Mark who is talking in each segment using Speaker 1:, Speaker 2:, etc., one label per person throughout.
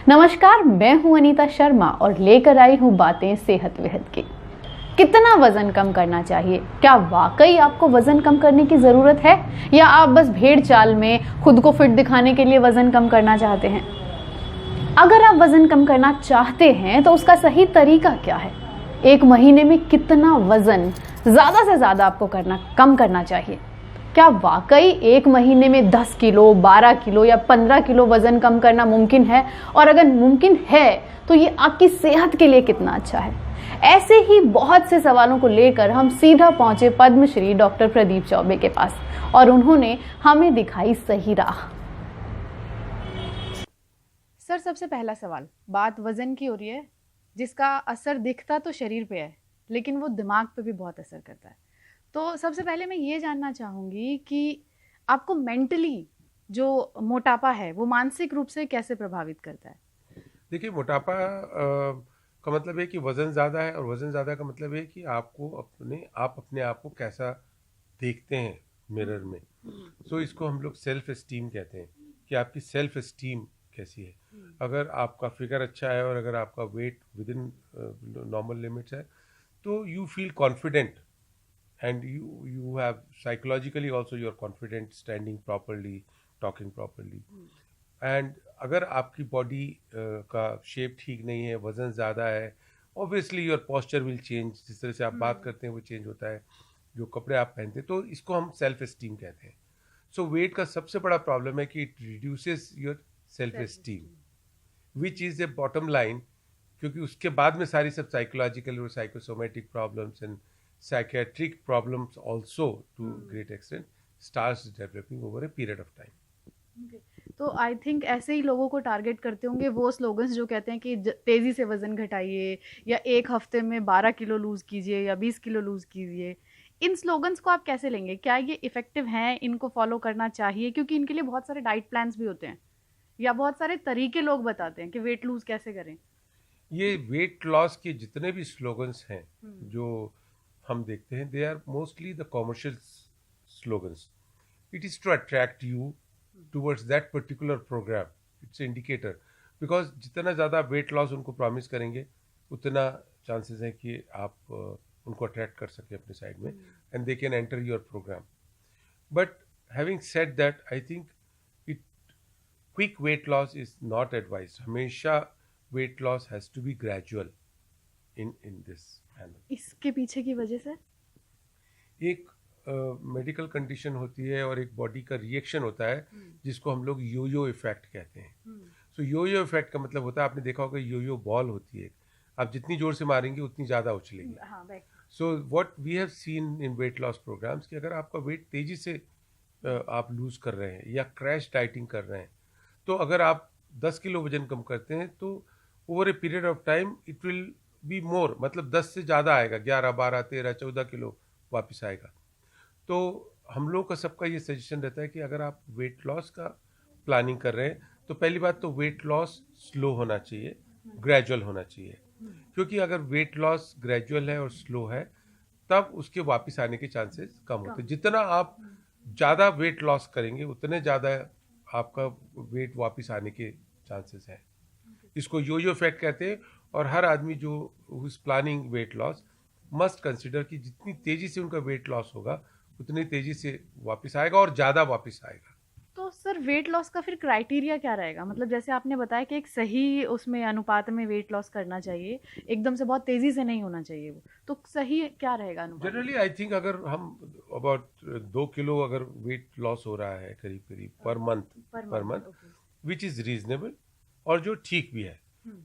Speaker 1: नमस्कार, मैं हूं अनीता शर्मा और लेकर आई हूं बातें सेहत वेहत की। कितना वजन कम करना चाहिए? क्या वाकई आपको वजन कम करने की जरूरत है या आप बस भेड़ चाल में खुद को फिट दिखाने के लिए वजन कम करना चाहते हैं? अगर आप वजन कम करना चाहते हैं तो उसका सही तरीका क्या है? एक महीने में कितना वजन ज्यादा से ज्यादा आपको कम करना चाहिए? क्या वाकई एक महीने में 10 किलो, 12 किलो या 15 किलो वजन कम करना मुमकिन है? और अगर मुमकिन है तो ये आपकी सेहत के लिए कितना अच्छा है? ऐसे ही बहुत से सवालों को लेकर हम सीधा पहुंचे पद्मश्री डॉक्टर प्रदीप चौबे के पास और उन्होंने हमें दिखाई सही राह।
Speaker 2: सर, सबसे पहला सवाल, बात वजन की हो रही है जिसका असर दिखता तो शरीर पे है लेकिन वो दिमाग पे भी बहुत असर करता है। तो सबसे पहले मैं ये जानना चाहूँगी कि आपको मेंटली जो मोटापा है वो मानसिक रूप से कैसे प्रभावित करता है?
Speaker 3: देखिए, मोटापा का मतलब है कि वज़न ज़्यादा है, और वज़न ज़्यादा का मतलब है कि आप अपने आप को कैसा देखते हैं मिरर में। सो इसको हम लोग सेल्फ एस्टीम कहते हैं कि आपकी सेल्फ एस्टीम कैसी है। अगर आपका फिगर अच्छा है और अगर आपका weight within normal limits है तो you feel confident, and you have psychologically also you are confident, standing properly, talking properly. And अगर आपकी बॉडी का शेप ठीक नहीं है, वजन ज़्यादा है, obviously your posture will change. जिस तरह से आप बात करते हैं वो चेंज होता है, जो कपड़े आप पहनते हैं, तो इसको हम सेल्फ एस्टीम कहते हैं। सो वेट का सबसे बड़ा प्रॉब्लम है कि it reduces your self esteem, which is a bottom line, क्योंकि उसके बाद में सारी सब साइकोलॉजिकल और psychosomatic problems and psychiatric problems also to great extent starts developing over a period of time.
Speaker 2: तो आई थिंक ऐसे ही लोगों को टारगेट करते होंगे वो स्लोगन्स जो कहते हैं कि तेज़ी से वज़न घटाइए या एक हफ्ते में 12 किलो लूज़ कीजिए या 20 किलो लूज़ कीजिए। इन स्लोगन्स को आप कैसे लेंगे? क्या ये इफ़ेक्टिव हैं? इनको फॉलो करना चाहिए? क्योंकि इनके लिए बहुत सारे डाइट प्लान्स भी होते हैं या बहुत सारे तरीके लोग बताते हैं कि वेट लूज़ कैसे करें।
Speaker 3: ये वेट लॉस के जितने भी स्लोगन्स हैं जो हम देखते हैं, they are mostly the commercial slogans. It is to attract you towards that particular programme. It's indicator, because जितना ज़्यादा वेट लॉस उनको प्रॉमिस करेंगे उतना चांसेस हैं कि आप उनको अट्रैक्ट कर सकें अपने साइड में and they can enter your program. But having said that, I think it quick weight loss is not advise. हमेशा weight loss has to be gradual in this.
Speaker 2: इसके पीछे की वजह से
Speaker 3: एक मेडिकल कंडीशन होती है और एक बॉडी का रिएक्शन होता है जिसको हम लोग यो इफेक्ट कहते हैं. सो यो इफेक्ट का मतलब होता है, आपने देखा होगा यो बॉल होती है, आप जितनी जोर से मारेंगे उतनी ज़्यादा उछलेगी. So what we have seen in weight loss programs कि अगर आपका वेट तेज़ी से आप लूज़ कर रहे हैं या क्रैश डाइटिंग कर रहे हैं, तो अगर आप 10 किलो वजन कम करते हैं तो over a period of time it will be more, मतलब 10 से ज़्यादा आएगा, 11, 12, 13, 14 किलो वापस आएगा. तो हम लोग का सबका ये सजेशन रहता है कि अगर आप वेट लॉस का प्लानिंग कर रहे हैं तो पहली बात तो वेट लॉस स्लो होना चाहिए, ग्रेजुअल होना चाहिए. क्योंकि अगर वेट लॉस ग्रेजुअल है और स्लो है तब उसके वापस आने के चांसेस कम होते हैं. जितना आप ज़्यादा वेट लॉस करेंगे उतने ज़्यादा आपका वेट वापस आने के चांसेस हैं. इसको यो इफेक्ट कहते हैं. और हर आदमी जो is planning weight loss must consider कि जितनी तेज़ी से उनका वेट लॉस होगा उतनी तेज़ी से वापस आएगा और ज़्यादा वापस आएगा.
Speaker 2: तो सर, वेट लॉस का फिर क्राइटेरिया क्या रहेगा? मतलब जैसे आपने बताया कि एक सही उसमें अनुपात में वेट लॉस करना चाहिए, एकदम से बहुत तेज़ी से नहीं होना चाहिए वो, तो सही क्या रहेगा अनुपात?
Speaker 3: जनरली आई थिंक अगर हम अबाउट 2 किलो अगर वेट लॉस हो रहा है करीब करीब per month, which is reasonable और जो ठीक भी है,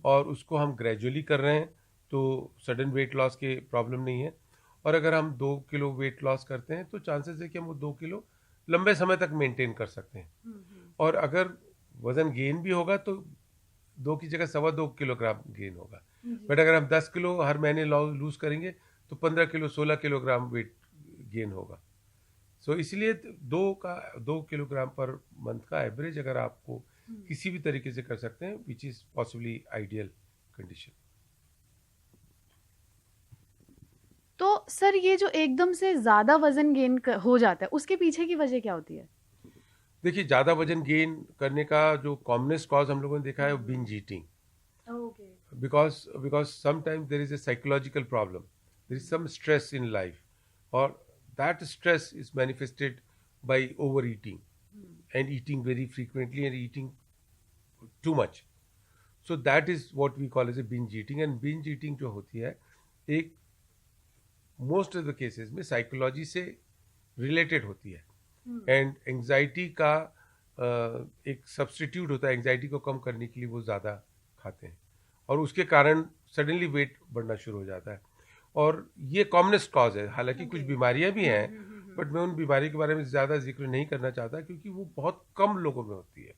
Speaker 3: और उसको हम ग्रेजुअली कर रहे हैं तो सडन वेट लॉस के प्रॉब्लम नहीं है. और अगर हम 2 किलो वेट लॉस करते हैं तो चांसेस है कि हम वो 2 किलो लंबे समय तक मेंटेन कर सकते हैं. और अगर वज़न गेन भी होगा तो 2 की जगह 2.25 किलोग्राम गेन होगा. बट अगर हम 10 किलो हर महीने लूज़ करेंगे तो 15 किलो 16 किलोग्राम वेट गेन होगा. सो इसलिए 2 किलोग्राम पर मंथ का एवरेज अगर आपको किसी भी तरीके से कर सकते हैं, which is possibly ideal condition.
Speaker 2: तो सर, ये जो एकदम से ज़्यादा वज़न गेन हो जाता है उसके पीछे की वजह क्या होती है?
Speaker 3: देखिए ज़्यादा वजन गेन करने का जो कॉमनेस्ट कॉज हम लोगों ने देखा है वो binge eating.
Speaker 2: Okay.
Speaker 3: Because sometimes there is a psychological problem, there is some stress in life, or that stress is manifested by overeating and eating very frequently and eating too much. So that is what we call as a binge eating. And binge eating जो होती है एक most of the cases में psychology से related होती है. And anxiety का एक सब्सटीट्यूट होता है. एंग्जाइटी को कम करने के लिए वो ज़्यादा खाते हैं और उसके कारण सडनली वेट बढ़ना शुरू हो जाता है. और ये कॉमनेस्ट कॉज है. हालांकि कुछ बीमारियां भी हैं, बट मैं उन बीमारियों के बारे में ज़्यादा जिक्र नहीं करना चाहता क्योंकि वो बहुत कम लोगों में होती है.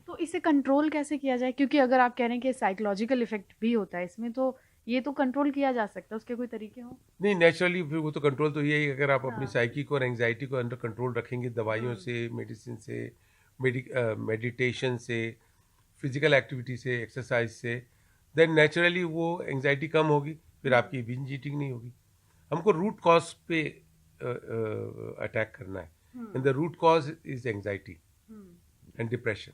Speaker 2: तो इसे कंट्रोल कैसे किया जाए, क्योंकि अगर आप कह रहे हैं कि साइकोलॉजिकल इफेक्ट भी होता है इसमें, तो ये तो कंट्रोल किया जा सकता है, उसके कोई तरीके हो?
Speaker 3: नहीं, नेचुरली फिर वो तो कंट्रोल तो यही अगर आप अपनी
Speaker 2: हाँ.
Speaker 3: साइकी को और एंग्जाइटी को अंडर कंट्रोल रखेंगे दवाइयों से, मेडिसिन से, मेडिटेशन से, फिजिकल एक्टिविटी से, एक्सरसाइज से, देन नेचुरली वो एंग्जाइटी कम होगी, फिर आपकी बिंज ईटिंग नहीं होगी. हमको रूट कॉज पे अटैक करना है. And the root cause is anxiety and depression.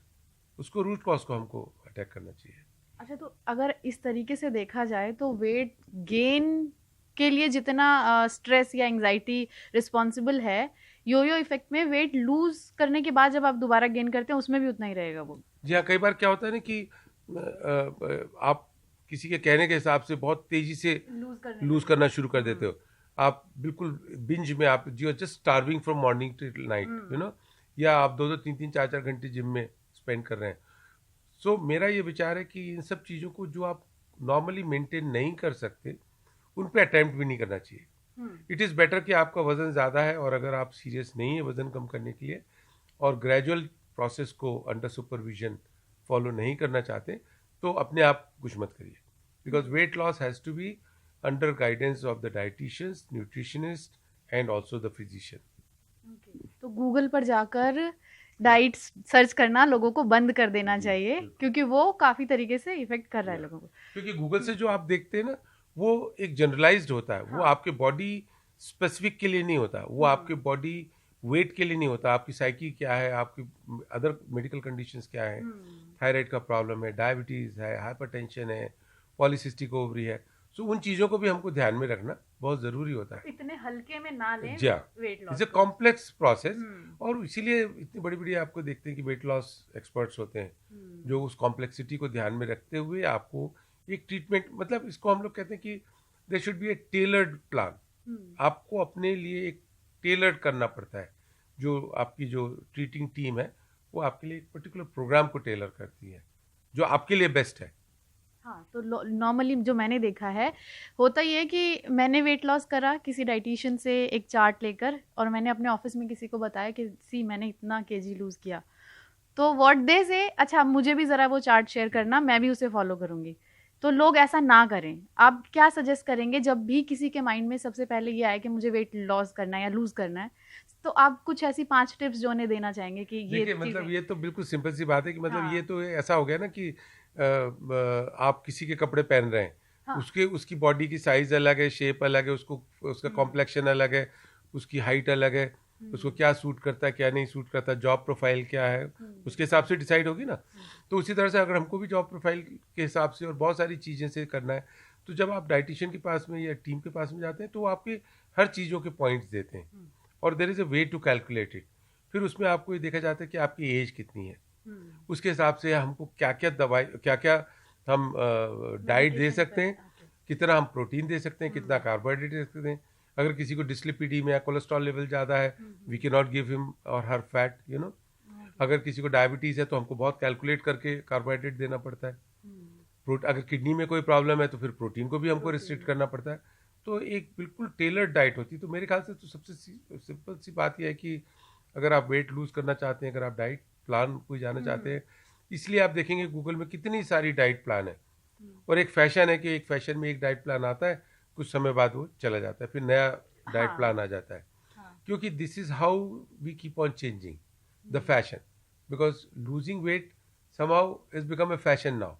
Speaker 3: उसको रूट कॉज को हमको अटैक करना चाहिए.
Speaker 2: अच्छा, तो अगर इस तरीके से देखा जाए तो वेट गेन के लिए जितना स्ट्रेस या एंग्जाइटी रिस्पॉन्सिबल है, योयो इफेक्ट में वेट लूज करने के बाद जब आप दोबारा गेन करते हैं उसमें भी उतना ही रहेगा वो.
Speaker 3: जी हाँ, कई बार क्या होता है ना कि आप किसी के कहने के हिसाब से बहुत तेजी से लूज करना शुरू कर देते हो. आप बिल्कुल बिंज में आप you are just starving from morning to night, you know, या आप 2-2, 3-3, 4-4 घंटे जिम में स्पेंड कर रहे हैं. सो मेरा ये विचार है कि इन सब चीज़ों को जो आप नॉर्मली मेंटेन नहीं कर सकते उन पे अटेम्प्ट भी नहीं करना चाहिए. इट इज़ बेटर कि आपका वज़न ज़्यादा है और अगर आप सीरियस नहीं है वज़न कम करने के लिए और ग्रेजुअल प्रोसेस को अंडर सुपरविजन फॉलो नहीं करना चाहते तो अपने आप कुछ मत करिए. Because weight loss has to be under guidance of the dieticians, nutritionist and also the physician.
Speaker 2: तो गूगल पर जाकर डाइट सर्च करना लोगों को बंद कर देना चाहिए, क्योंकि वो काफ़ी तरीके से इफेक्ट कर रहा है लोगों को.
Speaker 3: क्योंकि गूगल से जो आप देखते हैं ना वो एक जनरलाइज्ड होता है. वो आपके बॉडी स्पेसिफिक के लिए नहीं होता. वो आपके बॉडी वेट के लिए नहीं होता. आपकी साइकी क्या है, आपकी अदर मेडिकल कंडीशंस क्या है, थायराइड का प्रॉब्लम है, डायबिटीज़ है, हाइपरटेंशन है, पॉलीसिस्टिक ओवरी है. सो उन चीज़ों को भी हमको ध्यान में रखना बहुत ज़रूरी होता है.
Speaker 2: इतने हल्के में ना लें weight loss.
Speaker 3: It's a complex process. और इसीलिए इतनी बड़ी बड़ी आपको देखते हैं कि वेट लॉस एक्सपर्ट्स होते हैं जो उस कॉम्प्लेक्सिटी को ध्यान में रखते हुए आपको एक ट्रीटमेंट, मतलब इसको हम लोग कहते हैं कि there should be a tailored plan. आपको अपने लिए एक टेलर्ड करना पड़ता है. जो आपकी जो ट्रीटिंग टीम है वो आपके लिए एक पर्टिकुलर प्रोग्राम को टेलर करती है जो आपके लिए बेस्ट है.
Speaker 2: हाँ, तो नॉर्मली जो मैंने देखा है होता ये है कि मैंने वेट लॉस करा किसी डाइटिशियन से एक चार्ट लेकर, और मैंने अपने ऑफिस में किसी को बताया कि सी मैंने इतना केजी लूज़ किया, तो व्हाट दे से अच्छा मुझे भी ज़रा वो चार्ट शेयर करना, मैं भी उसे फॉलो करूँगी. तो लोग ऐसा ना करें. आप क्या सजेस्ट करेंगे जब भी किसी के माइंड में सबसे पहले ये आए कि मुझे वेट लॉस करना है या लूज़ करना है, तो आप कुछ ऐसी 5 टिप्स जो उन्हें देना चाहेंगे कि ये
Speaker 3: मतलब ये तो बिल्कुल सिंपल सी बात है कि मतलब ये तो ऐसा हो गया ना कि आप किसी के कपड़े पहन रहे हैं. हाँ. उसकी बॉडी की साइज अलग है, शेप अलग है, उसका कॉम्प्लेक्शन अलग है, उसकी हाइट अलग है, उसको क्या सूट करता है क्या नहीं सूट करता, जॉब प्रोफाइल क्या है, उसके हिसाब से डिसाइड होगी ना. तो उसी तरह से अगर हमको भी जॉब प्रोफाइल के हिसाब से और बहुत सारी चीज़ें से करना है, तो जब आप डाइटिशियन के पास में या टीम के पास में जाते हैं तो वो आपके हर चीज़ों के पॉइंट्स देते हैं और there is a way to calculate it. फिर उसमें आपको ये देखा जाता है कि आपकी एज कितनी है, उसके हिसाब से हमको क्या क्या दवाई क्या क्या हम डाइट दे सकते हैं, कितना हम प्रोटीन दे सकते हैं, कितना कार्बोहाइड्रेट दे सकते हैं. अगर किसी को डिस्लिपिडीमिया, कोलेस्ट्रॉल लेवल ज़्यादा है, we can not give him or her fat, you know. अगर किसी को डायबिटीज़ है तो हमको बहुत कैलकुलेट करके कार्बोहाइड्रेट देना पड़ता है. अगर किडनी में कोई प्रॉब्लम है तो फिर प्रोटीन को भी हमको रिस्ट्रिक्ट करना पड़ता है. तो एक बिल्कुल टेलर्ड डाइट होती है. तो मेरे ख्याल से तो सबसे सिंपल सी बात यह है कि अगर आप वेट लूज़ करना चाहते हैं, अगर आप डाइट प्लान कोई जाना चाहते हैं, इसलिए आप देखेंगे गूगल में कितनी सारी डाइट प्लान है. और एक फैशन है कि एक फैशन में एक डाइट प्लान आता है, कुछ समय बाद वो चला जाता है, फिर नया डाइट प्लान आ जाता है. क्योंकि this is how we keep on changing the fashion, because losing weight somehow has become a fashion now.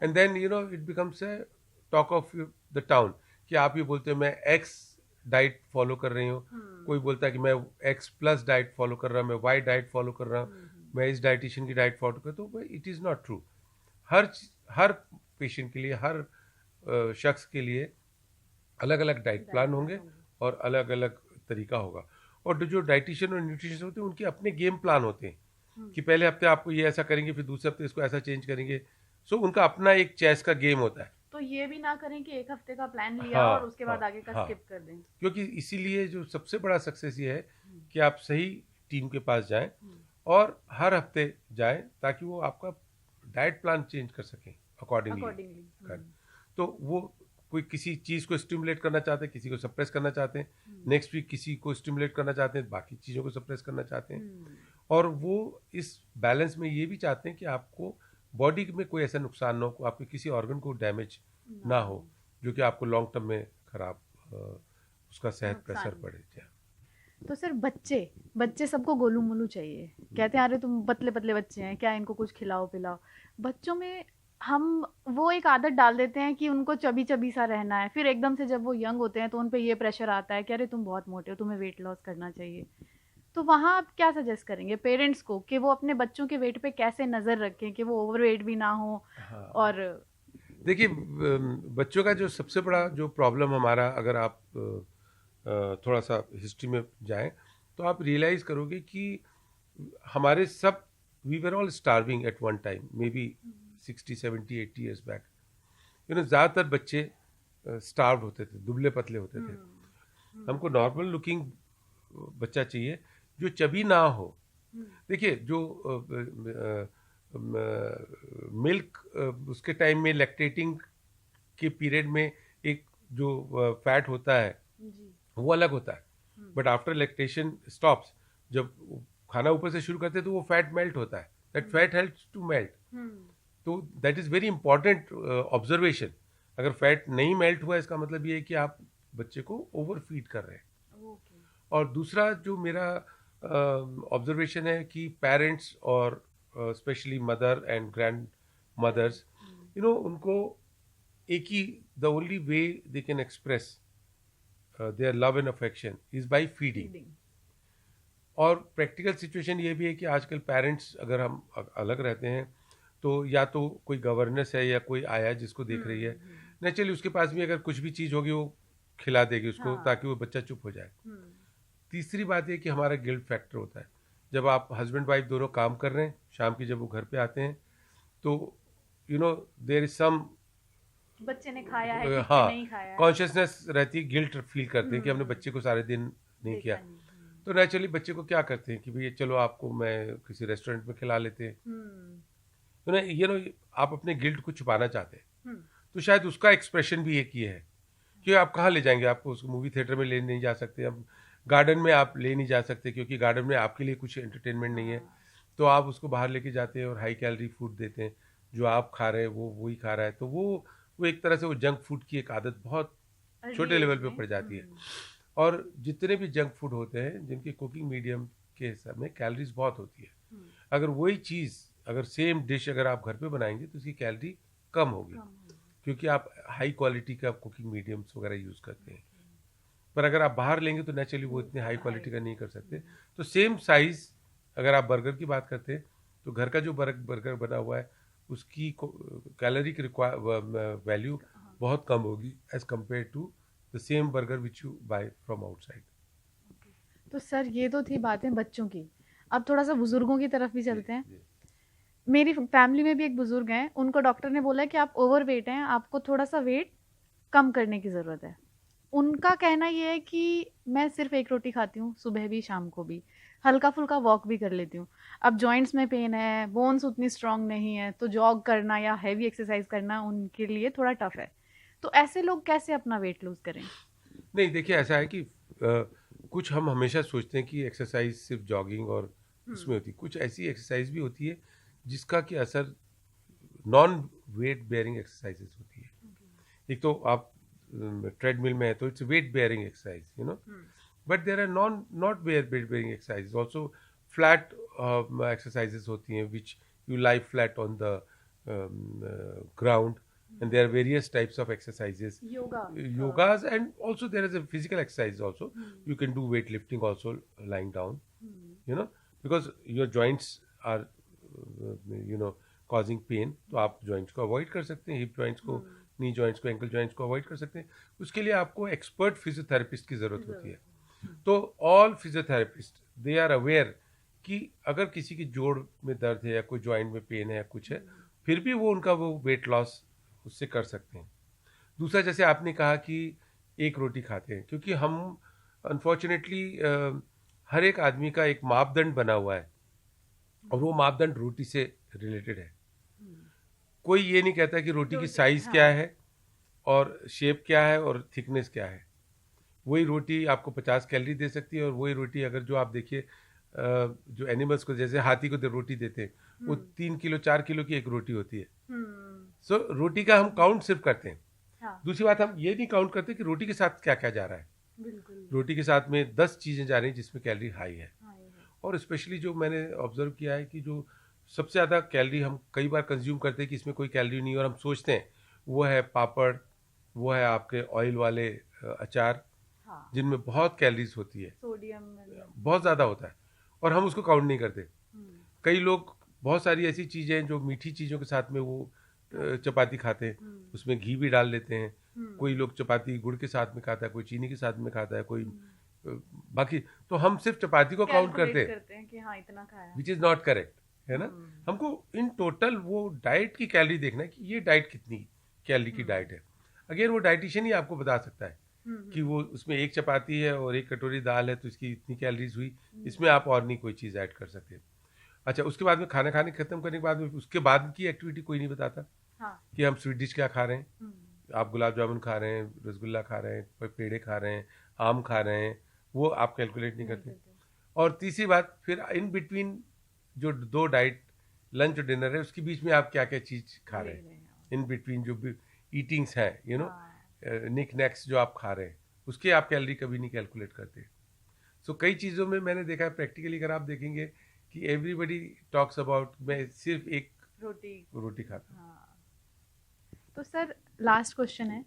Speaker 3: And then you know it becomes a talk of the town कि आप ये बोलते हो मैं x diet follow कर रही हूँ, कोई बोलता है कि मैं एक्स प्लस डाइट फॉलो कर रहा हूँ, मैं वाई डाइट फॉलो कर रहा हूँ, मैं इस डाइटिशियन की डाइट फॉलो कर, तो it is not true. Her patient के लिए, हर शख्स के लिए अलग अलग डाइट प्लान होंगे और अलग अलग तरीका होगा। और जो डाइटिशियन और न्यूट्रिशनिस्ट होते हैं उनके अपने गेम प्लान होते हैं कि पहले हफ्ते आपको ये ऐसा करेंगे, फिर दूसरे हफ्ते इसको ऐसा चेंज करेंगे। सो उनका अपना एक चेस का गेम होता है।
Speaker 2: तो ये भी ना करें कि एक हफ्ते का प्लान लिया
Speaker 3: हाँ,
Speaker 2: और उसके बाद आगे का
Speaker 3: हाँ,
Speaker 2: स्किप कर दें।
Speaker 3: क्योंकि इसीलिए जो सबसे बड़ा सक्सेस ये है कि आप सही टीम के पास जाएं और हर हफ्ते जाएं ताकि वो आपका डाइट प्लान चेंज कर सकें अकॉर्डिंगली। तो वो कोई किसी चीज़ को स्टिमुलेट करना चाहते हैं, किसी को सप्रेस करना चाहते हैं, नेक्स्ट वीक किसी को स्टिमुलेट करना चाहते हैं, बाकी चीज़ों को सप्रेस करना चाहते हैं। और वो इस बैलेंस में ये भी चाहते हैं कि आपको बॉडी में कोई ऐसा नुकसान ना हो, आपके किसी ऑर्गन को डैमेज ना हो जो कि आपको लॉन्ग टर्म में खराब उसका सेहत पर असर पड़े।
Speaker 2: तो सर बच्चे सबको गोलू मोलू चाहिए, कहते हैं अरे तुम पतले पतले बच्चे हैं, क्या इनको कुछ खिलाओ पिलाओ। बच्चों में हम वो एक आदत डाल देते हैं कि उनको चबी चबी सा रहना है, फिर एकदम से जब वो यंग होते हैं तो उन पे ये प्रेशर आता है कि अरे तुम बहुत मोटे हो, तुम्हें वेट लॉस करना चाहिए। तो वहाँ आप क्या सजेस्ट करेंगे पेरेंट्स को कि वो अपने बच्चों के वेट पे कैसे नज़र रखें कि वो ओवरवेट भी ना हो?
Speaker 3: हाँ।
Speaker 2: और
Speaker 3: देखिए, बच्चों का जो सबसे बड़ा जो प्रॉब्लम हमारा, अगर आप थोड़ा सा हिस्ट्री में जाएं तो आप रियलाइज़ करोगे कि हमारे सब we were all starving at one time, maybe 60, 70, 80 years back. ज़्यादातर बच्चे स्टार्व होते थे, दुबले पतले होते थे। हमको नॉर्मल लुकिंग बच्चा चाहिए जो चबी ना हो। देखिए, जो मिल्क उसके टाइम में लैक्टेटिंग के पीरियड में एक जो फैट होता है वो अलग होता है, बट आफ्टर लैक्टेशन स्टॉप्स, जब खाना ऊपर से शुरू करते हैं तो वो फैट मेल्ट होता है, that fat helps to melt. तो that is very important observation. अगर फैट नहीं मेल्ट हुआ इसका मतलब ये है कि आप बच्चे को ओवर फीड कर रहे हैं। और दूसरा जो मेरा ऑब्जर्वेशन है कि पेरेंट्स और specially mother and grandmothers, उनको एक ही, the only way they can express their love and affection is by feeding. और प्रैक्टिकल सिचुएशन ये भी है कि आजकल पेरेंट्स, अगर हम अलग रहते हैं तो या तो कोई गवर्नेंस है या कोई आया जिसको देख रही है, नेचुरली उसके पास भी अगर कुछ भी चीज़ होगी वो खिला देगी उसको, ताकि वो बच्चा चुप हो जाए। तीसरी बात ये कि हमारा गिल्ट फैक्टर होता है। जब आप हस्बैंड वाइफ दोनों काम कर रहे हैं, शाम की जब वो घर पे आते हैं तो देयर इज सम,
Speaker 2: बच्चे ने खाया है कि नहीं खाया है,
Speaker 3: कॉन्शियसनेस रहती है, गिल्ट फील करते हैं कि हमने बच्चे को सारे दिन नहीं किया। तो नेचुरली बच्चे को क्या करते हैं कि भाई चलो आपको मैं किसी रेस्टोरेंट में खिला लेते हैं। आप अपने गिल्ट को छुपाना चाहते हैं, तो शायद उसका एक्सप्रेशन भी एक ही है कि आप कहाँ ले जाएंगे, आपको उसको मूवी थिएटर में ले नहीं जा सकते, अब गार्डन में आप ले नहीं जा सकते क्योंकि गार्डन में आपके लिए कुछ एंटरटेनमेंट नहीं है, तो आप उसको बाहर लेके जाते हैं और हाई कैलोरी फूड देते हैं, जो आप खा रहे हैं वो वही खा रहा है। तो वो एक तरह से वो जंक फूड की एक आदत बहुत छोटे लेवल पे पड़ जाती है। और जितने भी जंक फूड होते हैं जिनके कुकिंग मीडियम के हिसाब में कैलोरीज बहुत होती है, अगर वही चीज़, अगर सेम डिश अगर आप घर पे बनाएंगे तो उसकी कैलोरी कम होगी क्योंकि आप हाई क्वालिटी का कुकिंग मीडियम्स वगैरह यूज़ करते हैं। पर अगर आप बाहर लेंगे तो नेचुरली वो इतने हाई क्वालिटी का नहीं कर सकते। तो सेम साइज़ अगर आप बर्गर की बात करते हैं तो घर का जो बर्गर बना हुआ है उसकी कैलोरी की वैल्यू बहुत कम होगी as compared to the same burger which you buy from outside.
Speaker 2: तो सर ये तो थी बातें बच्चों की, अब थोड़ा सा बुजुर्गों की तरफ भी चलते हैं। मेरी फैमिली में भी एक बुजुर्ग हैं, उनको डॉक्टर ने बोला कि आप ओवरवेट हैं, आपको थोड़ा सा वेट कम करने की ज़रूरत है। उनका कहना ये है कि मैं सिर्फ एक रोटी खाती हूँ, सुबह भी शाम को भी, हल्का फुल्का वॉक भी कर लेती हूँ। अब जॉइंट्स में पेन है, बोन्स उतनी स्ट्रांग नहीं है, तो जॉग करना या हैवी एक्सरसाइज करना उनके लिए थोड़ा टफ है। तो ऐसे लोग कैसे अपना वेट लूज करें?
Speaker 3: नहीं, देखिए ऐसा है कि कुछ हम हमेशा सोचते हैं कि एक्सरसाइज सिर्फ जॉगिंग और उसमें होती है, कुछ ऐसी एक्सरसाइज भी होती है जिसका कि असर नॉन वेट बेयरिंग एक्सरसाइजेस होती है। एक तो आप ट्रेडमिल में है तो it's weight bearing exercise, but there are not weight bearing exercise also. Flat exercises होती हैं which you lie flat on the ground and there are various types of exercises,
Speaker 2: yoga,
Speaker 3: and also there is a physical exercise also. You can do weightlifting also lying down, because your joints are causing pain, तो आप joints को avoid कर सकते हैं, hip joints को, knee joints को, ankle joints को avoid कर सकते हैं. उसके लिए आपको expert physiotherapist की ज़रूरत होती है. तो all physiotherapists they are aware कि अगर किसी की जोड़ में दर्द है या कोई जॉइंट में पेन है या कुछ है, फिर भी वो उनका वो वेट लॉस उससे कर सकते हैं. दूसरा, जैसे आपने कहा कि एक रोटी खाते हैं, क्योंकि हम अनफॉर्चुनेटली हर एक आदमी का एक मापदंड बना हुआ है और वो मापदंड रोटी से रिलेटेड है. कोई ये नहीं कहता कि रोटी की साइज़ क्या है और शेप क्या है और थिकनेस क्या है. वही रोटी आपको 50 कैलोरी दे सकती है और वही रोटी अगर जो आप देखिए जो एनिमल्स को, जैसे हाथी को रोटी देते हैं, वो 3 किलो 4 किलो की एक रोटी होती है. सो रोटी का हम काउंट सिर्फ करते हैं. दूसरी बात, हम ये नहीं काउंट करते कि रोटी के साथ क्या क्या जा रहा है. रोटी के साथ में 10 चीज़ें जा रही हैं जिसमें कैलोरी हाई है. और स्पेशली जो मैंने ऑब्जर्व किया है कि जो सबसे ज़्यादा कैलोरी हम कई बार कंज्यूम करते हैं कि इसमें कोई कैलोरी नहीं है, और हम सोचते हैं वो है पापड़, वो है आपके ऑयल वाले अचार, जिनमें बहुत कैलोरीज होती है,
Speaker 2: सोडियम
Speaker 3: बहुत ज़्यादा होता है, और हम उसको काउंट नहीं करते. कई लोग बहुत सारी ऐसी चीज़ें हैं जो मीठी चीज़ों के साथ में वो चपाती खाते हैं, उसमें घी भी डाल लेते हैं. कोई लोग चपाती गुड़ के साथ में खाता है, कोई चीनी के साथ में खाता है, कोई बाकी. तो हम सिर्फ चपाती को काउंट करते हैं
Speaker 2: कि हाँ इतना खाया,
Speaker 3: विच इज़ नॉट करेक्ट, है ना. हमको इन टोटल वो डाइट की कैलोरी देखना है कि ये डाइट कितनी कैलोरी की डाइट है. अगेन वो डाइटिशियन ही आपको बता सकता है कि वो उसमें एक चपाती है और एक कटोरी दाल है तो इसकी इतनी कैलोरीज हुई, इसमें आप और नहीं कोई चीज़ ऐड कर सकते. अच्छा, उसके बाद में खाना खाने खत्म करने के बाद में उसके बाद की एक्टिविटी कोई नहीं बताता. कि हम स्वीट डिश क्या खा रहे हैं. आप गुलाब जामुन खा रहे हैं, रसगुल्ला खा रहे हैं, पेड़े खा रहे हैं, आम खा रहे हैं, वो आप कैलकुलेट नहीं करते. और तीसरी बात, फिर इन बिटवीन जो 2 डाइट लंच और डिनर है, उसके बीच में आप क्या क्या चीज़ खा रहे हैं, इन बिटवीन जो भी ईटिंग्स हैं, निक नेक्स जो आप खा रहे हैं, उसके आप कैलोरी कभी नहीं कैलकुलेट करते. सो कई चीज़ों में मैंने देखा है प्रैक्टिकली, अगर आप देखेंगे कि एवरीबडी टॉक्स अबाउट मैं सिर्फ एक रोटी खाता हूँ.
Speaker 2: तो सर लास्ट क्वेश्चन है,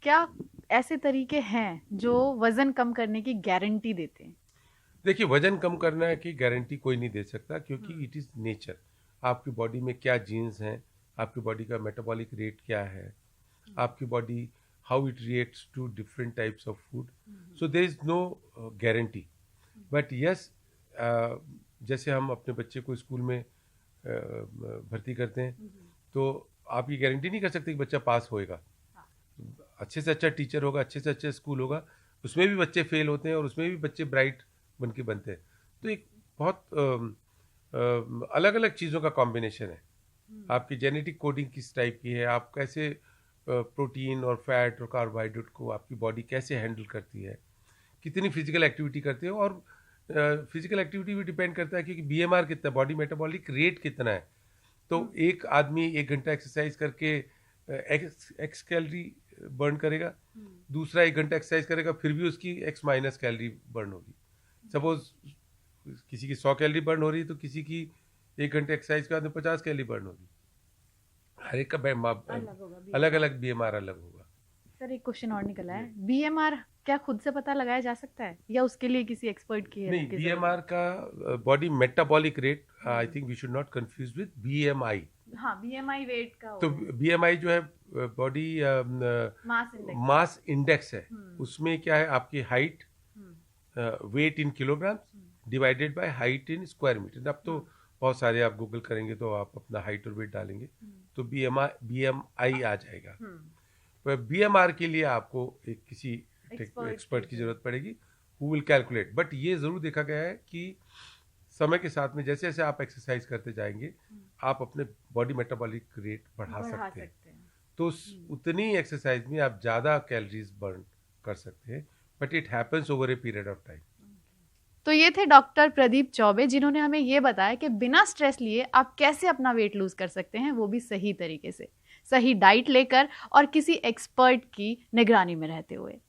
Speaker 2: क्या ऐसे तरीके हैं जो वजन कम करने की गारंटी देते हैं?
Speaker 3: देखिए, वजन कम करना की गारंटी कोई नहीं दे सकता, क्योंकि इट इज़ नेचर. आपकी बॉडी में क्या जीन्स हैं, आपकी बॉडी का मेटाबॉलिक रेट क्या है, आपकी body how it reacts to different types of food. So there is no guarantee. But yes, जैसे हम अपने बच्चे को स्कूल में भर्ती करते हैं, तो आप ये गारंटी नहीं कर सकते कि बच्चा पास होएगा. अच्छे से अच्छा टीचर होगा, अच्छे से अच्छा स्कूल होगा, उसमें भी बच्चे फेल होते हैं और उसमें भी बच्चे ब्राइट बन के बनते हैं. तो एक बहुत अलग अलग चीज़ों का कॉम्बिनेशन है. आपकी जेनेटिक कोडिंग किस टाइप की है, आप कैसे प्रोटीन और फैट और कार्बोहाइड्रेट को आपकी बॉडी कैसे हैंडल करती है, कितनी फिजिकल एक्टिविटी करते हो. और फिजिकल एक्टिविटी भी डिपेंड करता है क्योंकि BMR कितना है, बॉडी मेटाबॉलिक रेट कितना है. तो एक आदमी 1 घंटा एक्सरसाइज करके एक्स कैलोरी बर्न करेगा, दूसरा 1 घंटा एक्सरसाइज करेगा, फिर भी उसकी x माइनस कैलोरी बर्न होगी. सपोज किसी की 100 कैलोरी बर्न हो रही है तो किसी की 1 घंटे एक्सरसाइज के बाद में 50 कैलोरी बर्न होगी. हर एक का अलग अलग BMR अलग होगा.
Speaker 2: सर एक क्वेश्चन और निकला है, BMR क्या खुद से पता लगाया जा सकता है या उसके लिए किसी एक्सपर्ट की है?
Speaker 3: नहीं, BMR का body metabolic rate, I think we should not confuse with BMI.
Speaker 2: हाँ, BMI वेट का
Speaker 3: तो BMI जो है बॉडी मास इंडेक्स है. उसमें क्या है, आपकी height, weight in kilogram divided by height in square metre. अब तो बहुत सारे आप गूगल करेंगे तो आप अपना हाइट और वेट डालेंगे तो BMI आ जाएगा. पर BMR के लिए आपको एक किसी एक्सपर्ट की जरूरत पड़ेगी हु विल कैलकुलेट. बट ये ज़रूर देखा गया है कि समय के साथ में जैसे जैसे आप एक्सरसाइज करते जाएंगे, आप अपने बॉडी मेटाबॉलिक रेट बढ़ा सकते हैं. तो उतनी एक्सरसाइज में आप ज़्यादा कैलोरीज बर्न कर सकते हैं, but it happens over a period of time.
Speaker 2: तो ये थे डॉक्टर प्रदीप चौबे, जिन्होंने हमें ये बताया कि बिना स्ट्रेस लिए आप कैसे अपना वेट लूज कर सकते हैं, वो भी सही तरीके से, सही डाइट लेकर और किसी एक्सपर्ट की निगरानी में रहते हुए.